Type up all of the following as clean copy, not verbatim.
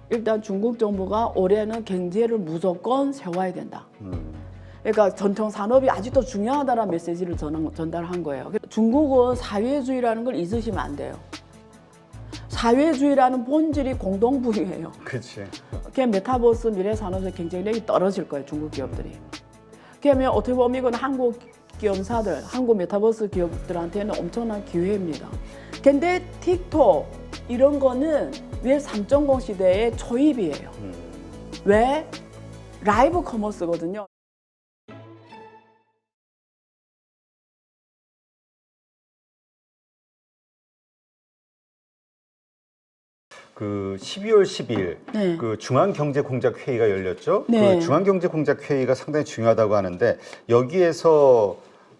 일단 중국 정부가 올해는 경제를 무조건 세워야 된다. 그러니까 전통 산업이 아직도 중요하다는 메시지를 전달한 거예요. 중국은 사회주의라는 걸 잊으시면 안 돼요. 사회주의라는 본질이 공동부유예요. 그렇지. 그게 메타버스 미래 산업의 경쟁력이 떨어질 거예요, 중국 기업들이. 그러면 어떻게 보면 이건 한국 기업사들, 한국 메타버스 기업들한테는 엄청난 기회입니다. 근데 틱톡 이런 거는 웹 3.0 시대의 초입이에요. 왜? 라이브 커머스거든요. 그 12월 12일 네. 그 중앙경제공작회의가 열렸죠. 네. 그 중앙경제공작회의가 상당히 중요하다고 하는데 여기에서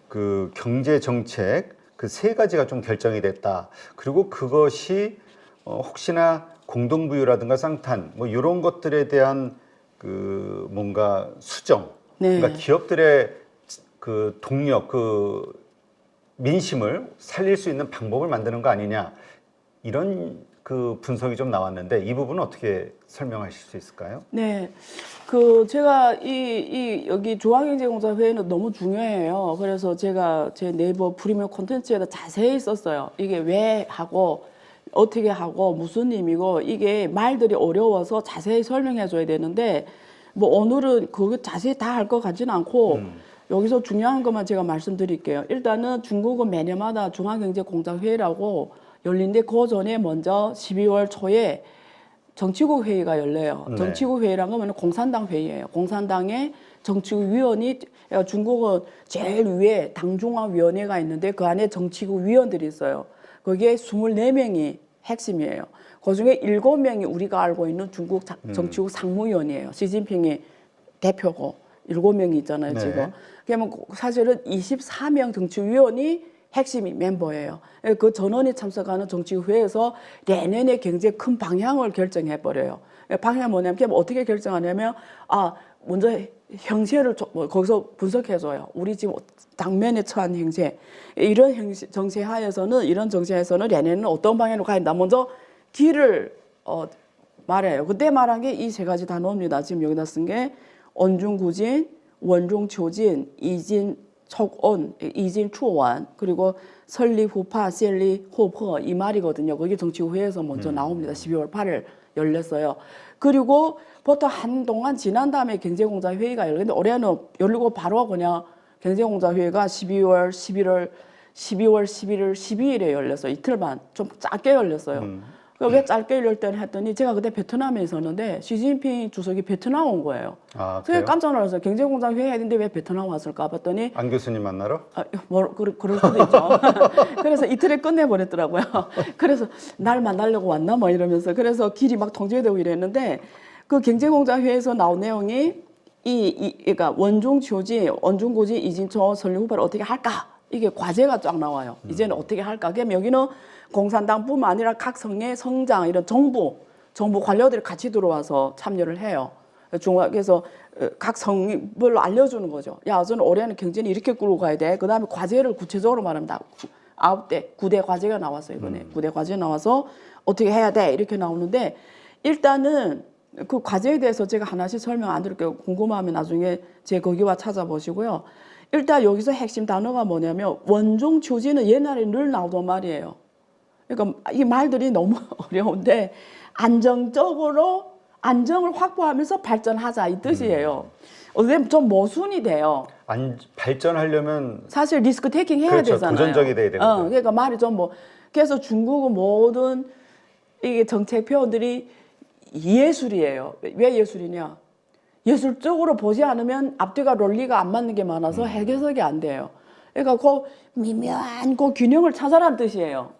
그 경제정책 그 세 가지가 좀 결정이 됐다. 그리고 그것이 혹시나 공동부유라든가 쌍탄 뭐 이런 것들에 대한 그 뭔가 수정, 네. 그러니까 기업들의 그 동력, 그 민심을 살릴 수 있는 방법을 만드는 거 아니냐 이런 그 분석이 좀 나왔는데 이 부분은 어떻게 설명하실 수 있을까요? 네, 그 제가 여기 중앙경제공사회의는 너무 중요해요. 그래서 제가 제 네이버 프리미엄 콘텐츠에다 자세히 썼어요. 이게 왜 하고 어떻게 하고 무슨 의미고 이게 말들이 어려워서 자세히 설명해줘야 되는데 뭐 오늘은 그거 자세히 다 할 것 같지는 않고 여기서 중요한 것만 제가 말씀드릴게요. 일단은 중국은 매년마다 중앙경제공사회의라고 열린데 그 전에 먼저 12월 초에 정치국 회의가 열려요. 네. 정치국 회의란 거는 공산당 회의예요. 공산당의 정치국 위원이 중국은 제일 위에 당중앙위원회가 있는데 그 안에 정치국 위원들이 있어요. 거기에 24명이 핵심이에요. 그중에 7명이 우리가 알고 있는 중국 정치국 상무위원이에요. 시진핑이 대표고 7명이 있잖아요, 네. 지금. 그러면 사실은 24명 정치위원이 핵심이 멤버예요. 그 전원이 참석하는 정치회에서 내년의 경제 큰 방향을 결정해버려요. 방향이 뭐냐면 어떻게 결정하냐면 먼저 형세를 거기서 분석해줘요. 우리 지금 당면에 처한 형세. 이런 정세하에서는 내년에는 어떤 방향으로 가야 된다. 먼저 길을 말해요. 그때 말한 게 이 세 가지 단어입니다. 지금 여기다 쓴 게 언중구진, 원중초진, 이진촉온, 이진추원 그리고 설리후파, 셀리호퍼 이 말이거든요. 그게 정치회에서 먼저 나옵니다. 12월 8일 열렸어요. 그리고 보통 한동안 지난 다음에 경제공사회의가 열렸는데 올해는 열리고 바로 그냥 경제공사회의가 12월 11일, 12일에 열렸어요. 이틀만 좀 짧게 열렸어요. 왜 짧게 열렸더니 했더니 제가 그때 베트남에 있었는데 시진핑 주석이 베트남 온 거예요. 아, 그래서 그래요? 깜짝 놀랐어요. 경제공장 회의 했는데 왜 베트남 왔을까 봤더니 안 교수님 만나러? 그럴 수도 있죠. 그래서 이틀에 끝내버렸더라고요. 그래서 날 만나려고 왔나 뭐 이러면서 그래서 길이 막 통제되고 이랬는데 그 경제공장 회의에서 나온 내용이 그러니까 원중고지, 이진초, 설리후파를 어떻게 할까? 이게 과제가 쫙 나와요. 이제는 어떻게 할까? 그럼 여기는 공산당뿐만 아니라 각 성의 성장 이런 정부 관료들이 같이 들어와서 참여를 해요. 그래서 각 성별로 알려주는 거죠. 야, 저는 올해는 경제는 이렇게 끌고 가야 돼. 그 다음에 과제를 구체적으로 말합니다. 9대 과제가 나왔어요, 이번에. 9대 과제 나와서 어떻게 해야 돼. 이렇게 나오는데 일단은 그 과제에 대해서 제가 하나씩 설명 안 드릴게요. 궁금하면 나중에 제 거기와 찾아보시고요. 일단 여기서 핵심 단어가 뭐냐면 원중추진은 옛날에 늘 나오던 말이에요. 그러니까 이 말들이 너무 어려운데 안정적으로 안정을 확보하면서 발전하자 이 뜻이에요. 좀 모순이 돼요. 발전하려면 사실 리스크 테이킹 해야 그렇죠. 되잖아요. 도전적이 돼야 되거든요. 그러니까 말이 좀 그래서 중국은 모든 이게 정책 표현들이 예술이에요. 왜 예술이냐? 예술적으로 보지 않으면 앞뒤가 논리가 안 맞는 게 많아서 해석이 안 돼요. 그러니까 그 미묘한 그 균형을 찾아라는 뜻이에요.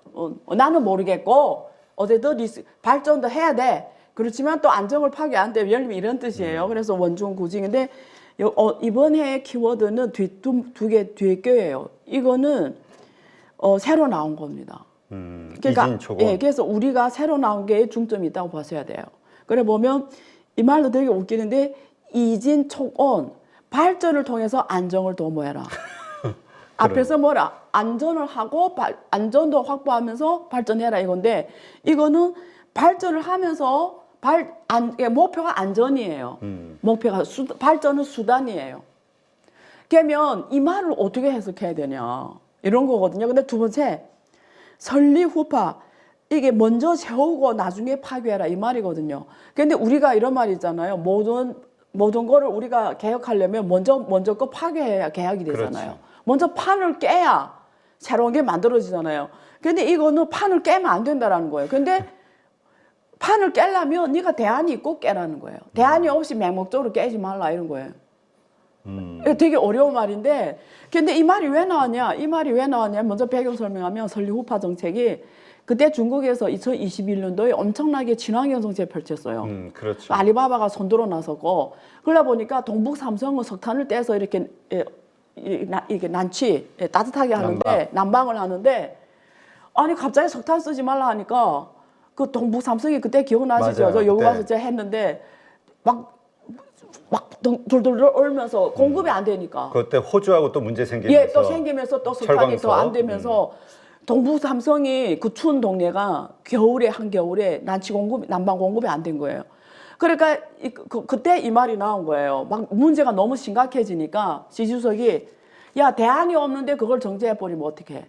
나는 모르겠고 어쨌든 발전도 해야 돼. 그렇지만 또 안정을 파괴 안 돼. 이런 뜻이에요. 그래서 원중구징인데 이번 해의 키워드는 두 개 뒤에 껴예요. 이거는 새로 나온 겁니다. 그러니까 이진초곤. 그래서 우리가 새로 나온 게 중점이 있다고 보셔야 돼요. 그래 보면 이 말도 되게 웃기는데 이진촉온 발전을 통해서 안정을 도모해라. 앞에서 뭐라 안전을 하고 안전도 확보하면서 발전해라 이건데 이거는 발전을 하면서 목표가 안전이에요. 목표가 발전은 수단이에요. 그러면 이 말을 어떻게 해석해야 되냐 이런 거거든요. 근데 두 번째 설리 후파 이게 먼저 세우고 나중에 파괴해라 이 말이거든요. 근데 우리가 이런 말이 있잖아요. 모든 거를 우리가 개혁하려면 먼저 거 파괴해야 개혁이 되잖아요. 그렇죠. 먼저 판을 깨야 새로운 게 만들어지잖아요. 근데 이거는 판을 깨면 안 된다라는 거예요. 근데 판을 깨려면 네가 대안이 있고 깨라는 거예요. 대안이 없이 맹목적으로 깨지 말라 이런 거예요. 이거 되게 어려운 말인데 근데 이 말이 왜 나왔냐? 이 말이 왜 나왔냐? 먼저 배경 설명하면 설리 후파 정책이 그때 중국에서 2021년도에 엄청나게 친환경 정책을 펼쳤어요. 그렇죠. 알리바바가 손들어 나섰고 그러다 보니까 동북 삼성은 석탄을 떼서 이렇게 난치 따뜻하게 하는데 난방을 하는데 아니 갑자기 석탄 쓰지 말라 하니까 그 동북 삼성이 그때 기억나시죠? 맞아요. 저 여기 그때. 와서 제가 했는데 막 돌돌돌 얼면서 공급이 안 되니까. 그때 호주하고 또 문제 생기면서 예, 또 생기면서 또 석탄이 더 안 되면서 동북 삼성이 그 추운 동네가 한겨울에 난방 공급이 안 된 거예요. 그러니까 그때 이 말이 나온 거예요. 막 문제가 너무 심각해지니까 시 주석이 야 대안이 없는데 그걸 정제해 버리면 어떡해?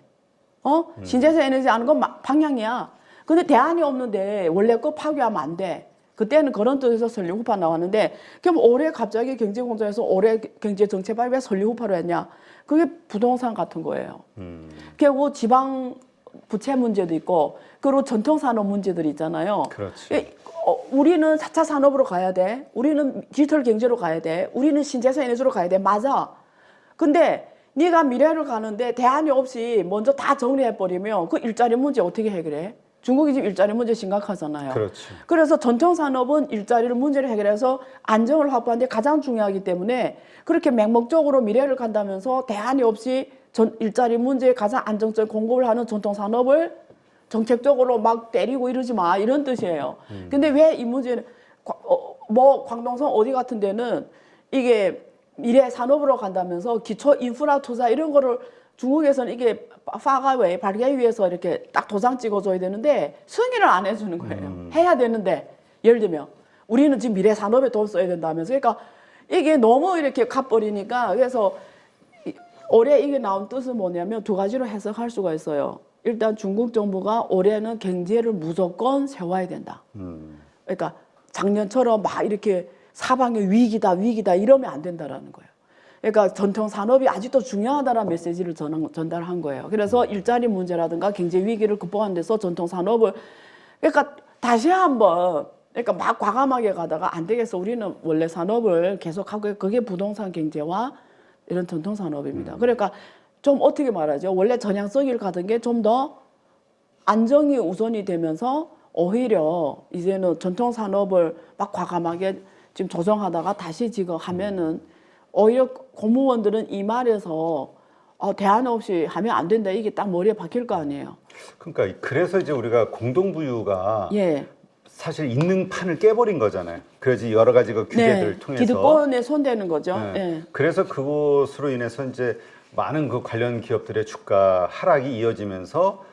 신재생 에너지 하는 건 방향이야. 근데 대안이 없는데 원래 거 파괴하면 안 돼. 그때는 그런 뜻에서 설리 후파 나왔는데 그럼 올해 갑자기 경제공장에서 올해 경제 정책 발표 왜 설리 후파로 했냐? 그게 부동산 같은 거예요. 그리고 지방 부채 문제도 있고 그리고 전통 산업 문제들이 있잖아요. 그렇지. 우리는 4차 산업으로 가야 돼. 우리는 디지털 경제로 가야 돼. 우리는 신재생 에너지로 가야 돼. 맞아. 근데 네가 미래를 가는데 대안이 없이 먼저 다 정리해 버리면 그 일자리 문제 어떻게 해결해? 중국이 지금 일자리 문제 심각하잖아요. 그렇지. 그래서 전통 산업은 일자리를 문제를 해결해서 안정을 확보하는 데 가장 중요하기 때문에 그렇게 맹목적으로 미래를 간다면서 대안이 없이 일자리 문제에 가장 안정적인 공급을 하는 전통 산업을 정책적으로 막 때리고 이러지 마 이런 뜻이에요. 근데 왜 이 문제는 광동성 어디 같은 데는 이게 미래 산업으로 간다면서 기초 인프라 투자 이런 거를 중국에서는 이게 파가웨이 발견 위해서 이렇게 딱 도장 찍어줘야 되는데 승인을 안 해주는 거예요. 해야 되는데 예를 들면 우리는 지금 미래 산업에 돈 써야 된다면서 그러니까 이게 너무 이렇게 갚버리니까 그래서 올해 이게 나온 뜻은 뭐냐면 두 가지로 해석할 수가 있어요. 일단 중국 정부가 올해는 경제를 무조건 세워야 된다. 그러니까 작년처럼 막 이렇게 사방에 위기다 이러면 안 된다라는 거예요. 그러니까 전통 산업이 아직도 중요하다는 메시지를 전달한 거예요. 그래서 일자리 문제라든가 경제 위기를 극복하는 데서 전통 산업을 그러니까 다시 한번 그러니까 막 과감하게 가다가 안 되겠어. 우리는 원래 산업을 계속하고 그게 부동산 경제와 이런 전통 산업입니다. 그러니까 좀 어떻게 말하죠? 원래 전향성을 가던 게 좀 더 안정이 우선이 되면서 오히려 이제는 전통 산업을 막 과감하게 지금 조정하다가 다시 지금 하면은 오히려 공무원들은 이 말에서 대안 없이 하면 안 된다 이게 딱 머리에 박힐 거 아니에요. 그러니까 그래서 이제 우리가 공동부유가 예. 사실 있는 판을 깨버린 거잖아요. 그래서 여러 가지 그 규제들을 통해서 기득권에 손대는 거죠. 네. 예. 그래서 그것으로 인해서 이제 많은 그 관련 기업들의 주가 하락이 이어지면서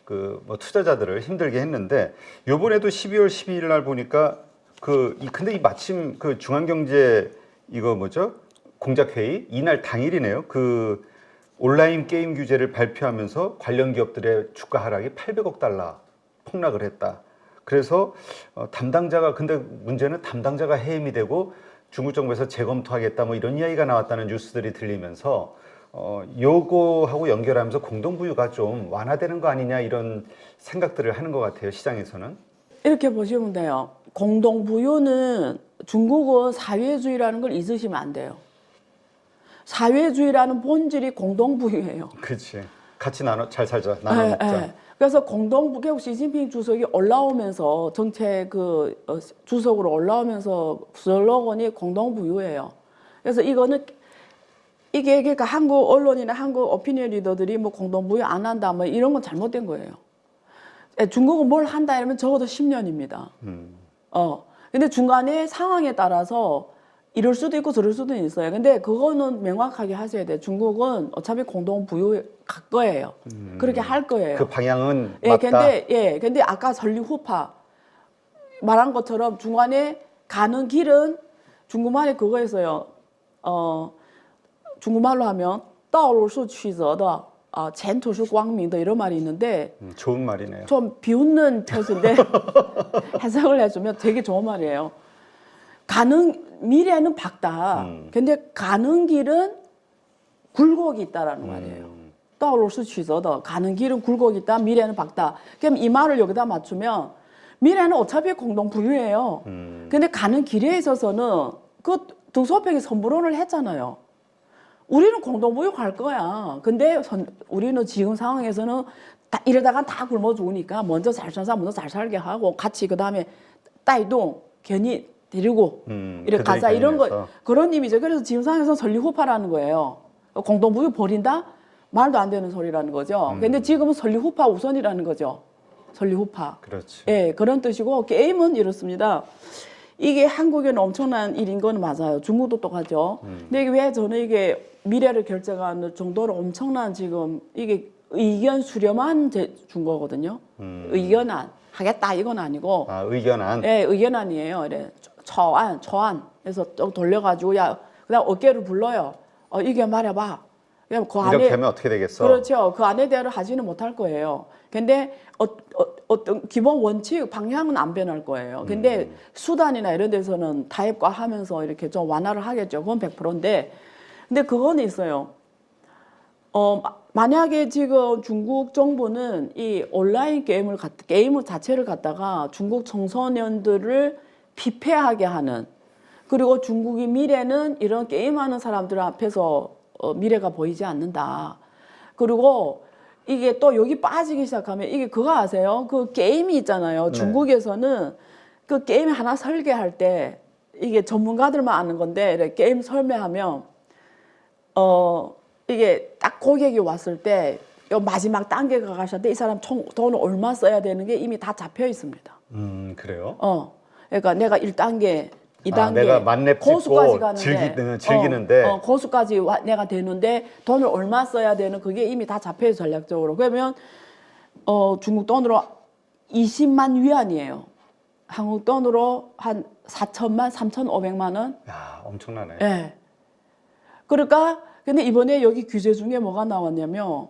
그 뭐 투자자들을 힘들게 했는데 요번에도 12월 12일 날 보니까 근데 이 마침 그 중앙경제 이거 뭐죠? 공작회의 이날 당일이네요. 그 온라인 게임 규제를 발표하면서 관련 기업들의 주가 하락이 800억 달러 폭락을 했다. 그래서 근데 문제는 담당자가 해임이 되고 중국 정부에서 재검토하겠다 뭐 이런 이야기가 나왔다는 뉴스들이 들리면서 요거하고 연결하면서 공동부유가 좀 완화되는 거 아니냐 이런 생각들을 하는 것 같아요. 시장에서는. 이렇게 보시면 돼요. 공동부유는 중국은 사회주의라는 걸 잊으시면 안 돼요. 사회주의라는 본질이 공동부유예요. 그렇지. 같이 잘 살자. 나눠 먹자. 그래서 결국 시진핑 주석이 올라오면서 정책 주석으로 올라오면서 슬로건이 공동부유예요. 그래서 이게 그러니까 한국 언론이나 한국 오피니언 리더들이 뭐 공동부유 안 한다 뭐 이런 건 잘못된 거예요. 중국은 뭘 한다 이러면 적어도 10년입니다. 근데 중간에 상황에 따라서 이럴 수도 있고 저럴 수도 있어요. 근데 그거는 명확하게 하셔야 돼요. 중국은 어차피 공동부유 갈 거예요. 그렇게 할 거예요. 그 방향은 예, 맞다. 근데 아까 설리 후파 말한 것처럼 중간에 가는 길은 중국말에 그거 있어요. 중국말로 하면 道路是曲折的, 前途是光明的 이런 말이 있는데 좋은 말이네요. 좀 비웃는 표현인데 해석을 해주면 되게 좋은 말이에요. 미래는 밝다. 근데 가는 길은 굴곡이 있다라는 말이에요. 道路是曲折的, 가는 길은 굴곡이 있다. 미래는 밝다. 그럼 이 말을 여기다 맞추면 미래는 어차피 공동 부유예요. 근데 가는 길에 있어서는 그 등소평이 선불원을 했잖아요. 우리는 공동 부유 갈 거야. 근데 우리는 지금 상황에서는 이러다가 다 굶어 죽으니까 먼저 잘 사는 사람 먼저 잘 살게 하고 같이 그다음에 따이동 괜히 데리고 이렇게 가자 이런 거 그런 의미죠. 그래서 지금 상황에서 설리후파라는 거예요. 공동 부유 버린다? 말도 안 되는 소리라는 거죠. 근데 지금은 설리후파 우선이라는 거죠. 설리후파. 그렇죠. 예, 그런 뜻이고 게임은 이렇습니다. 이게 한국에는 엄청난 일인 건 맞아요. 중국도 똑같죠. 근데 왜 저는 이게 미래를 결정하는 정도로 엄청난 지금 이게 의견 수렴안 준 거거든요. 의견안 하겠다 이건 아니고. 의견안. 예, 의견안이에요. 이래 초안. 그래서 좀 돌려가지고 그다음 어깨를 불러요. 이게 말해봐. 그냥 그 안에 이렇게 하면 어떻게 되겠어? 그렇죠. 그 안에 대화를 하지는 못할 거예요. 근데 어떤 기본 원칙 방향은 안 변할 거예요. 근데 수단이나 이런 데서는 타협과 하면서 이렇게 좀 완화를 하겠죠. 그건 100%인데. 근데 그건 있어요. 만약에 지금 중국 정부는 이 온라인 게임 자체를 갖다가 중국 청소년들을 피폐하게 하는, 그리고 중국의 미래는 이런 게임하는 사람들 앞에서 미래가 보이지 않는다. 그리고 이게 또 여기 빠지기 시작하면 이게 그거 아세요? 그 게임이 있잖아요. 네. 중국에서는 그 게임 하나 설계할 때 이게 전문가들만 아는 건데 이렇게 게임 설명하면 이게 딱 고객이 왔을 때 요 마지막 단계가 가셨는데 이 사람 총 돈을 얼마 써야 되는 게 이미 다 잡혀 있습니다. 그래요? 그러니까 내가 1단계 2단계 내가 만렙 고수까지 찍고 가는데 즐기는데 고수까지 내가 되는데 돈을 얼마 써야 되는 그게 이미 다 잡혀요. 전략적으로. 그러면 중국 돈으로 20만 위안이에요. 한국 돈으로 한 4천만 3,500만 원. 야, 엄청나네. 예. 그러니까 근데 이번에 여기 규제 중에 뭐가 나왔냐면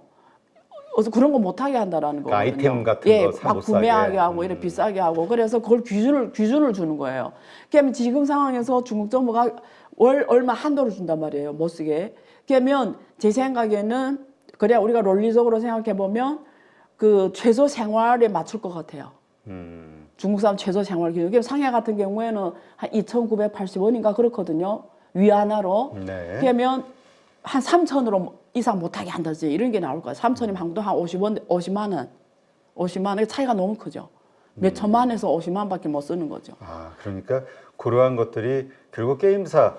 그런 거 못하게 한다라는 거거든요. 아이템 같은 거 사 막 못 사게 구매하게 하고 이렇게 비싸게 하고 그래서 그걸 기준을 주는 거예요. 그러면 지금 상황에서 중국 정부가 월 얼마 한도를 준단 말이에요. 못 쓰게. 그러면 제 생각에는 그래야 우리가 논리적으로 생각해 보면 그 최소 생활에 맞출 것 같아요. 중국 사람 최소 생활 기준. 상해 같은 경우에는 한 2,980원인가 그렇거든요. 위안화로. 네. 그러면 한 3,000으로 이상 못하게 한다지 이런 게 나올 거예요. 3,000이면 한국돈 한 50만 원. 50만 원 차이가 너무 크죠. 몇 천만에서 50만밖에 못 쓰는 거죠. 그러니까 그러한 것들이 결국 게임사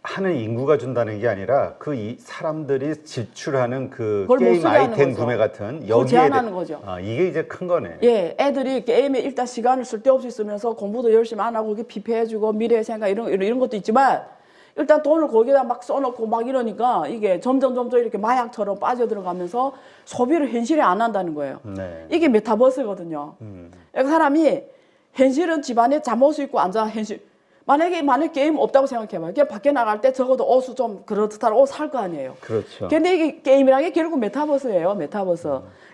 하는 인구가 준다는 게 아니라 그 사람들이 지출하는 그 게임 아이템 구매 같은 여기에 제한하는 거죠. 이게 이제 큰 거네. 예, 애들이 게임에 일단 시간을 쓸데없이 쓰면서 공부도 열심히 안 하고 이렇게 피폐해주고 미래의 생각 이런 것도 있지만 일단 돈을 거기다 막 써놓고 막 이러니까 이게 점점 이렇게 마약처럼 빠져들어가면서 소비를 현실에 안 한다는 거예요. 네. 이게 메타버스거든요. 그러니까 사람이 현실은 집안에 잠옷 입고 앉아 만약에 게임 없다고 생각해봐요. 그냥 밖에 나갈 때 적어도 옷을 좀 그렇듯한 옷 살 거 아니에요. 그렇죠. 근데 이게 게임이라는 게 결국 메타버스예요. 메타버스.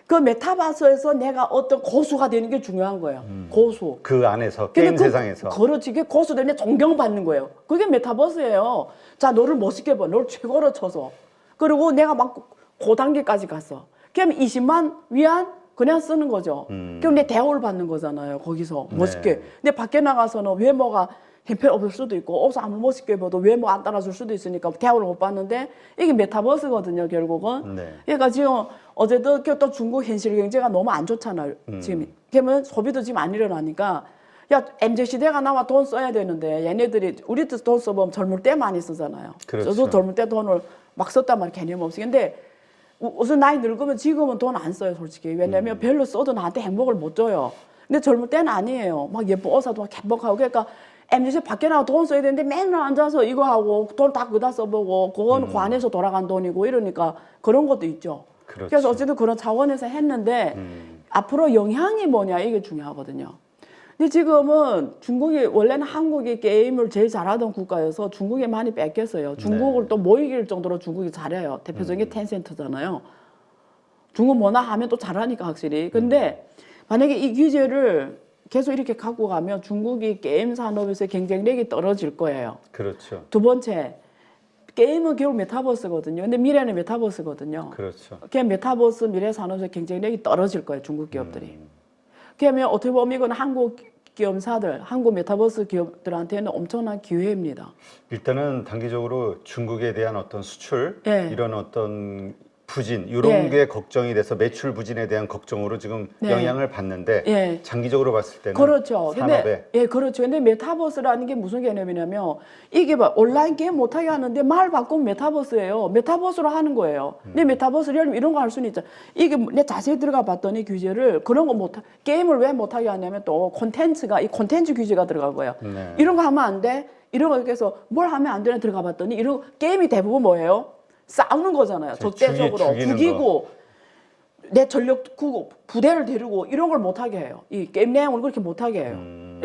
그 메타버스에서 내가 어떤 고수가 되는 게 중요한 거예요. 고수. 그 안에서 게임 세상에서. 그렇지. 그게 고수들이 존경받는 거예요. 그게 메타버스예요. 자, 너를 멋있게 봐. 너를 최고로 쳐서. 그리고 내가 막 고단계까지 갔어. 그럼 20만 위안 그냥 쓰는 거죠. 그럼 내 대우를 받는 거잖아요. 거기서 멋있게. 네. 근데 밖에 나가서는 외모가 형편없을 수도 있고 옷을 아무리 멋있게 입어도 외모 안 따라줄 수도 있으니까 대우를 못 받는데 이게 메타버스거든요. 결국은. 네. 그러니까 지금 어제도 또 중국 현실 경제가 너무 안 좋잖아요. 지금. 그러면 소비도 지금 안 일어나니까 야 MZ시대가 나와 돈 써야 되는데 얘네들이 우리도 돈 써보면 젊을 때 많이 쓰잖아요. 그렇죠. 저도 젊을 때 돈을 막 썼단 말이에요. 개념 없이. 근데 우선 나이 늙으면 지금은 돈 안 써요. 솔직히. 왜냐면 별로 써도 나한테 행복을 못 줘요. 근데 젊을 때는 아니에요. 막 예쁜 옷 사도 막 행복하고. 그러니까 MZ 밖에 나가 돈 써야 되는데 맨날 앉아서 이거 하고 돈 다 그다 써보고 그건 관에서 돌아간 돈이고 이러니까 그런 것도 있죠. 그렇죠. 그래서 어쨌든 그런 차원에서 했는데 앞으로 영향이 뭐냐 이게 중요하거든요. 근데 지금은 중국이 원래는 한국이 게임을 제일 잘하던 국가여서 중국이 많이 뺏겼어요. 중국을 네. 또 못 이길 정도로 중국이 잘해요. 대표적인 게 텐센트잖아요. 중국 뭐나 하면 또 잘하니까 확실히. 근데 만약에 이 규제를 계속 이렇게 갖고 가면 중국이 게임 산업에서 경쟁력이 떨어질 거예요. 그렇죠. 두 번째, 게임은 결국 메타버스거든요. 근데 미래는 메타버스거든요. 그렇죠. 그냥 메타버스 미래 산업에서 경쟁력이 떨어질 거예요. 중국 기업들이. 그러면 어떻게 보면 이건 한국 기업사들, 한국 메타버스 기업들한테는 엄청난 기회입니다. 일단은 단기적으로 중국에 대한 어떤 수출, 예. 이런 어떤 부진, 이런 예. 게 걱정이 돼서 매출 부진에 대한 걱정으로 지금 네. 영향을 받는데 예. 장기적으로 봤을 때는 그렇죠. 산업에 근데 예, 그렇죠. 근데 메타버스라는 게 무슨 개념이냐면 이게 막 온라인 게임 못하게 하는데 말 바꾸면 메타버스예요. 메타버스로 하는 거예요. 근데 메타버스를 이런 거 할 수는 있죠. 이게 내 자세히 들어가 봤더니 규제를 그런 거 못 게임을 왜 못하게 하냐면 또 콘텐츠가 이 콘텐츠 규제가 들어갈 거예요. 네. 이런 거 하면 안 돼. 이런 거 그래서 뭘 하면 안 되나 들어가 봤더니 이런 게임이 대부분 뭐예요? 싸우는 거잖아요. 적대적으로 죽이는 죽이고 내 전력 구고 부대를 데리고 이런 걸 못하게 해요. 이 게임 내용을 그렇게 못하게 해요.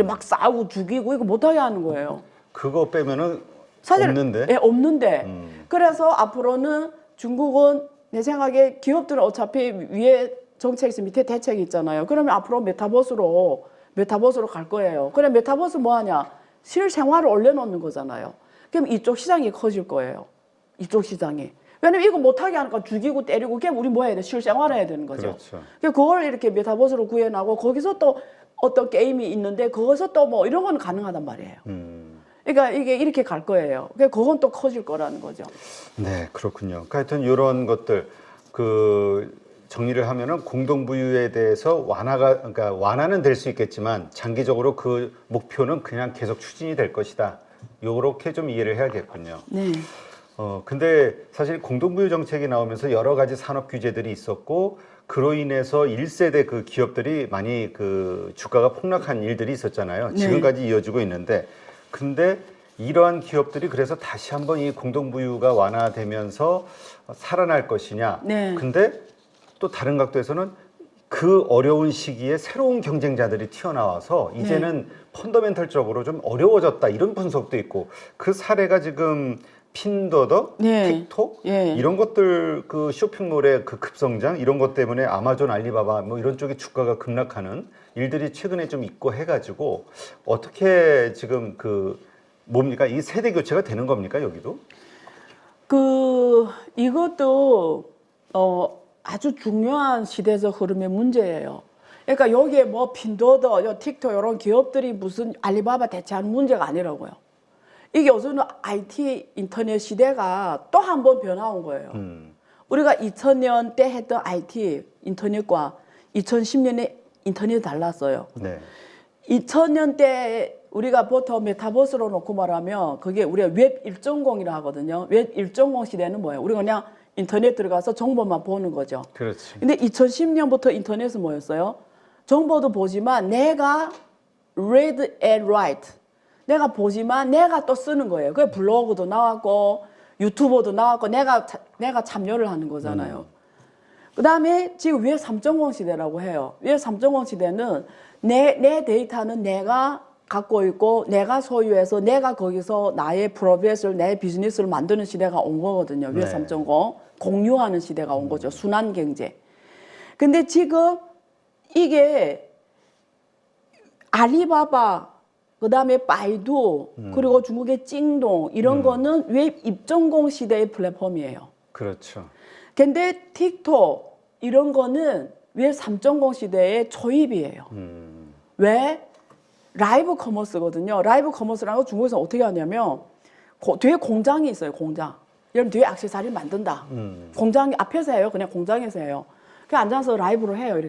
막 싸우고 죽이고 이거 못하게 하는 거예요. 그거 빼면은 사실 없는데. 예, 없는데. 그래서 앞으로는 중국은 내 생각에 기업들은 어차피 위에 정책이 있으면 밑에 대책이 있잖아요. 그러면 앞으로 메타버스로 갈 거예요. 그래 메타버스 뭐 하냐? 실생활을 올려놓는 거잖아요. 그럼 이쪽 시장이 커질 거예요. 이쪽 시장이. 왜냐면 이거 못하게 하니까 죽이고 때리고 그럼 우리 뭐 해야 돼? 실생활 해야 되는 거죠. 그렇죠. 그걸 이렇게 메타버스로 구현하고 거기서 또 어떤 게임이 있는데 거기서 또 뭐 이런 건 가능하단 말이에요. 그러니까 이게 이렇게 갈 거예요. 그러니까 그건 또 커질 거라는 거죠. 네, 그렇군요. 그러니까 하여튼 이런 것들 그 정리를 하면은 공동부유에 대해서 그러니까 완화는 될 수 있겠지만 장기적으로 그 목표는 그냥 계속 추진이 될 것이다. 요렇게 좀 이해를 해야겠군요. 네. 근데 사실 공동부유 정책이 나오면서 여러 가지 산업 규제들이 있었고 그로 인해서 1세대 그 기업들이 많이 그 주가가 폭락한 일들이 있었잖아요. 네. 지금까지 이어지고 있는데 근데 이러한 기업들이 그래서 다시 한번 이 공동부유가 완화되면서 살아날 것이냐. 네. 근데 또 다른 각도에서는 그 어려운 시기에 새로운 경쟁자들이 튀어나와서 이제는 펀더멘털적으로 좀 어려워졌다 이런 분석도 있고 그 사례가 지금 핀더더, 네. 틱톡 예. 이런 것들 그 쇼핑몰의 그 급성장 이런 것 때문에 아마존, 알리바바 뭐 이런 쪽의 주가가 급락하는 일들이 최근에 좀 있고 해가지고 어떻게 지금 그 뭡니까 이 세대 교체가 되는 겁니까 여기도? 이것도 아주 중요한 시대적 흐름의 문제예요. 그러니까 여기에 뭐 핀도더, 틱톡 이런 기업들이 무슨 알리바바 대체하는 문제가 아니라고요. 이게 요즘은 IT 인터넷 시대가 또 한 번 변화온 거예요. 우리가 2000년대 했던 IT 인터넷과 2010년에 인터넷이 달랐어요. 네. 2000년대 우리가 보통 메타버스로 놓고 말하면 그게 우리가 웹 1.0이라 하거든요. 웹 1.0 시대는 뭐예요? 우리가 그냥 인터넷 들어가서 정보만 보는 거죠. 그렇지. 근데 2010년부터 인터넷은 뭐였어요? 정보도 보지만 내가 read and write. 내가 보지만 내가 또 쓰는 거예요. 그게 블로그도 나왔고 유튜버도 나왔고 내가 참여를 하는 거잖아요. 그다음에 지금 웹 3.0 시대라고 해요. 웹 3.0 시대는 내 데이터는 내가 갖고 있고 내가 소유해서 내가 거기서 나의 프로페셔널 내 비즈니스를 만드는 시대가 온 거거든요. 웹 3.0 공유하는 시대가 온 거죠. 순환 경제. 근데 지금 이게 알리바바 그다음에 바이두 그리고 중국의 찡동 이런 거는 웹 2.0 시대의 플랫폼이에요. 그렇죠. 근데 틱톡 이런 거는 웹 3.0 시대의 초입이에요. 왜? 라이브 커머스거든요. 라이브 커머스라는 거 중국에서 어떻게 하냐면 뒤에 공장이 있어요. 공장. 여러분 뒤에 액세서리 만든다. 공장 앞에서 해요. 그냥 공장에서 해요. 그냥 앉아서 라이브로 해요.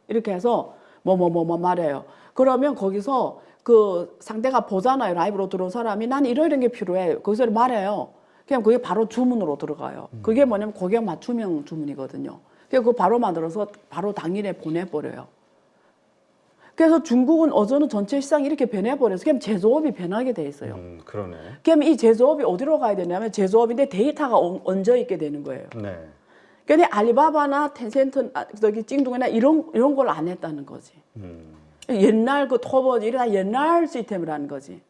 이렇게 해서 뭐 말해요. 그러면 거기서 그 상대가 보잖아요. 라이브로 들어온 사람이 난 이런 게 필요해. 거기서 말해요. 그냥 그게 바로 주문으로 들어가요. 그게 뭐냐면 고객 맞춤형 주문이거든요. 그래서 그거 바로 만들어서 바로 당일에 보내버려요. 그래서 중국은 어제는 전체 시장이 이렇게 변해버려서 그냥 제조업이 변하게 돼 있어요. 그러네. 그럼 이 제조업이 어디로 가야 되냐면 제조업인데 데이터가 얹어 있게 되는 거예요. 네. 근데 알리바바나 텐센트, 저기 찡동이나 이런 걸 안 했다는 거지. 옛날 그 토벌 이게 다 옛날 시스템이라는 거지.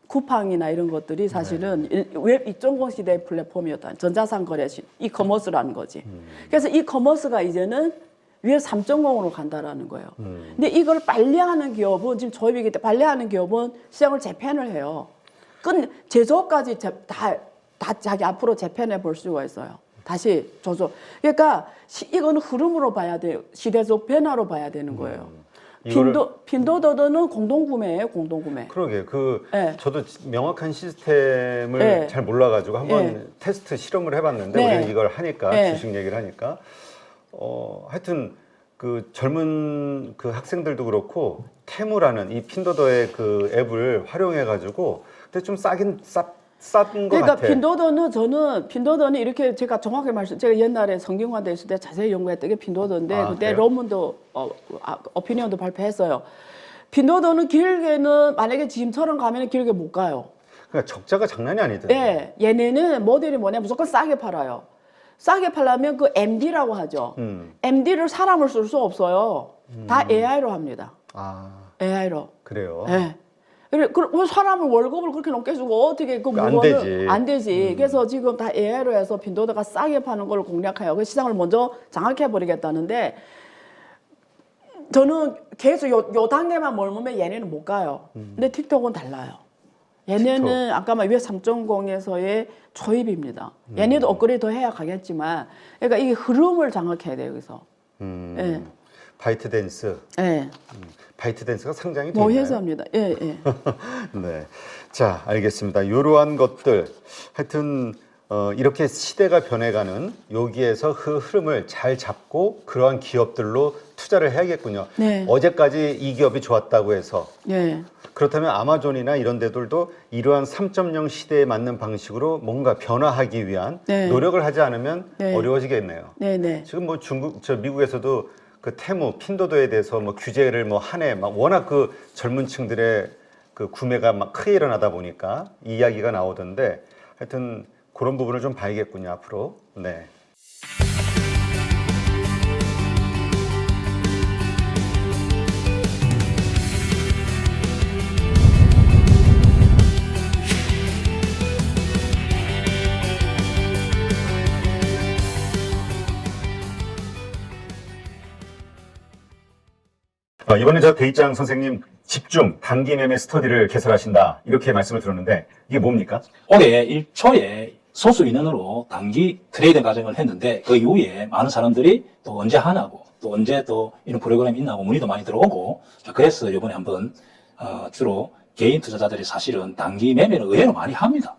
쿠팡이나 이런 것들이 사실은 웹 이종공 시대의 플랫폼이었다. 전자상 거래 이커머스라는 거지. 그래서 이커머스가 이제는 웹 3.0으로 간다라는 거예요. 근데 이걸 빨리 하는 기업은 지금 조입이기 때문에 빨리 하는 기업은 시장을 재편을 해요. 제조업까지 다 자기 앞으로 재편해 볼 수가 있어요. 다시 조조. 그러니까 이거는 흐름으로 봐야 돼요. 시대적 변화로 봐야 되는 거예요. 핀도더는 공동구매예요, 공동구매. 그러게 네. 저도 명확한 시스템을 네. 잘 몰라가지고 한번 네. 테스트 실험을 해봤는데 네. 우리는 이걸 하니까 네. 주식 얘기를 하니까 하여튼 그 젊은 그 학생들도 그렇고 테무라는 이 핀도더의 그 앱을 활용해가지고 근데 좀 싼 것 그러니까 같아. 핀도더는 이렇게 제가 정확히 제가 옛날에 성균관대 있을 때 자세히 연구했던 게 핀도더인데 그때 그래요? 논문도 오피니언도 발표했어요. 핀도더는 길게는 만약에 지금처럼 가면 길게 못 가요. 그러니까 적자가 장난이 아니더라고요. 네, 얘네는 모델이 뭐냐 무조건 싸게 팔아요. 싸게 팔려면 그 MD라고 하죠. MD를 사람을 쓸 수 없어요. 다 AI로 합니다. AI로. 그래요. 네. 그래, 사람을 월급을 그렇게 높게 주고 어떻게 그 안 물건을 되지. 안 되지. 그래서 지금 다 AI로 해서 핀도더가 싸게 파는 걸 공략해요. 그 시장을 먼저 장악해 버리겠다는데 저는 계속 요 단계만 머물면 얘네는 못 가요. 근데 틱톡은 달라요. 얘네는 아까 말 웹 3.0에서의 초입입니다. 얘네도 업그레이드 더 해야 가겠지만 그러니까 이게 흐름을 장악해야 돼요. 여기서. 예. 바이트댄스. 예. 바이트댄스가 상장이 되나요? 회사입니다. 예, 예. 네. 자, 알겠습니다. 이러한 것들 하여튼 이렇게 시대가 변해가는 여기에서 그 흐름을 잘 잡고 그러한 기업들로 투자를 해야겠군요. 네. 어제까지 이 기업이 좋았다고 해서 예. 그렇다면 아마존이나 이런 데들도 이러한 3.0 시대에 맞는 방식으로 뭔가 변화하기 위한 네. 노력을 하지 않으면 네. 어려워지겠네요. 네, 네. 지금 뭐 미국에서도 그 테무, 핀도더에 대해서 뭐 규제를 뭐 하네, 막 워낙 그 젊은 층들의 그 구매가 막 크게 일어나다 보니까 이 이야기가 나오던데 하여튼 그런 부분을 좀 봐야겠군요, 앞으로. 네. 이번에 저 대입장 선생님 집중 단기 매매 스터디를 개설하신다 이렇게 말씀을 들었는데 이게 뭡니까? 올해 1초에 소수 인원으로 단기 트레이딩 과정을 했는데 그 이후에 많은 사람들이 또 언제 하나고 또 언제 또 이런 프로그램이 있나고 문의도 많이 들어오고 그래서 이번에 한번 주로 개인 투자자들이 사실은 단기 매매를 의외로 많이 합니다.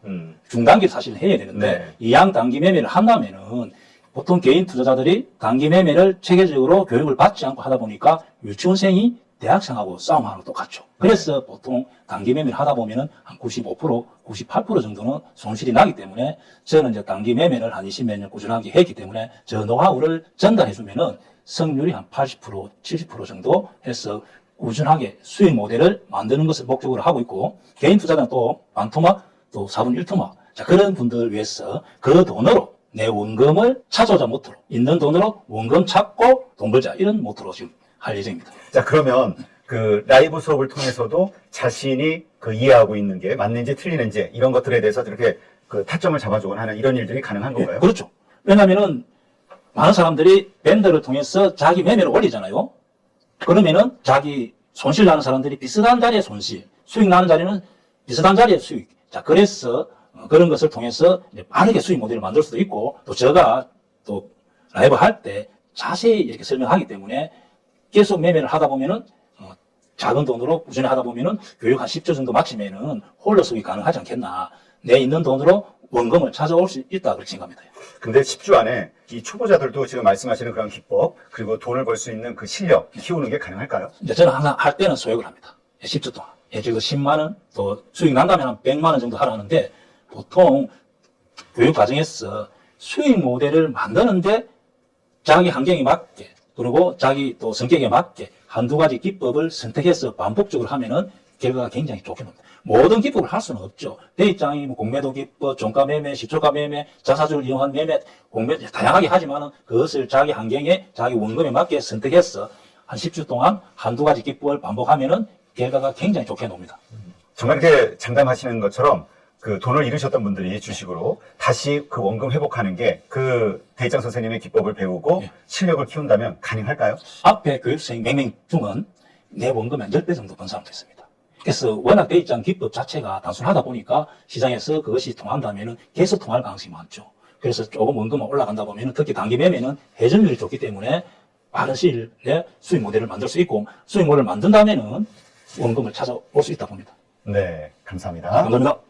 중단기를 사실 해야 되는데 네. 이양 단기 매매를 한다면은 보통 개인 투자자들이 단기 매매를 체계적으로 교육을 받지 않고 하다 보니까 유치원생이 대학생하고 싸움하는 거 똑같죠. 그래서 보통 단기 매매를 하다 보면은 한 95%, 98% 정도는 손실이 나기 때문에 저는 이제 단기 매매를 한 20몇 년 꾸준하게 했기 때문에 저 노하우를 전달해 주면은 성률이 한 80%, 70% 정도 해서 꾸준하게 수익 모델을 만드는 것을 목적으로 하고 있고 개인 투자자는 또 반토막, 또 4분 1토막 자, 그런 분들을 위해서 그 돈으로 내 원금을 찾아오자 모토로 있는 돈으로 원금 찾고 돈 벌자 이런 모토로 지금 할 예정입니다. 자, 그러면 그 라이브 수업을 통해서도 자신이 그 이해하고 있는 게 맞는지 틀리는지 이런 것들에 대해서 이렇게 그 타점을 잡아주거나 하는 이런 일들이 가능한 건가요? 그렇죠. 왜냐하면은 많은 사람들이 밴드를 통해서 자기 매매를 올리잖아요. 그러면은 자기 손실 나는 사람들이 비슷한 자리의 손실, 수익 나는 자리는 비슷한 자리의 수익. 자, 그래서 그런 것을 통해서 이제 빠르게 수익 모델을 만들 수도 있고 또 제가 또 라이브 할 때 자세히 이렇게 설명하기 때문에 계속 매매를 하다 보면은 작은 돈으로 꾸준히 하다 보면은 교육 한 10조 정도 마치면은 홀로 수익이 가능하지 않겠나. 내 있는 돈으로 원금을 찾아올 수 있다 그렇게 생각합니다. 근데 10주 안에 이 초보자들도 지금 말씀하시는 그런 기법 그리고 돈을 벌 수 있는 그 실력 키우는 게 가능할까요? 이제 저는 항상 할 때는 소액을 합니다. 10주 동안. 예를 들어서 10만 원, 또 수익 난다면 한 100만 원 정도 하라는데 보통 교육 과정에서 수익 모델을 만드는데 자기 환경에 맞게 그리고 자기 또 성격에 맞게 한두 가지 기법을 선택해서 반복적으로 하면은 결과가 굉장히 좋게 나옵니다. 모든 기법을 할 수는 없죠. 대입장이 뭐 공매도 기법, 종가 매매, 시초가 매매, 자사주를 이용한 매매, 공매 다양하게 하지만은 그것을 자기 환경에 자기 원금에 맞게 선택해서 한 10주 동안 한두 가지 기법을 반복하면은 결과가 굉장히 좋게 나옵니다. 정말 이렇게 장담하시는 것처럼 그 돈을 잃으셨던 분들이 주식으로 다시 그 원금 회복하는 게 그 대장 선생님의 기법을 배우고 예. 실력을 키운다면 가능할까요? 앞에 교육생 100명 중은 내 원금 한 10배 정도 번 사람도 있습니다. 그래서 워낙 대입장 기법 자체가 단순하다 보니까 시장에서 그것이 통한다면 계속 통할 가능성이 많죠. 그래서 조금 원금만 올라간다 보면 특히 단기 매매는 회전율이 좋기 때문에 빠른 시일 내에 수익 모델을 만들 수 있고 수익 모델을 만든다면 원금을 찾아올 수 있다 봅니다. 네, 감사합니다. 감사합니다.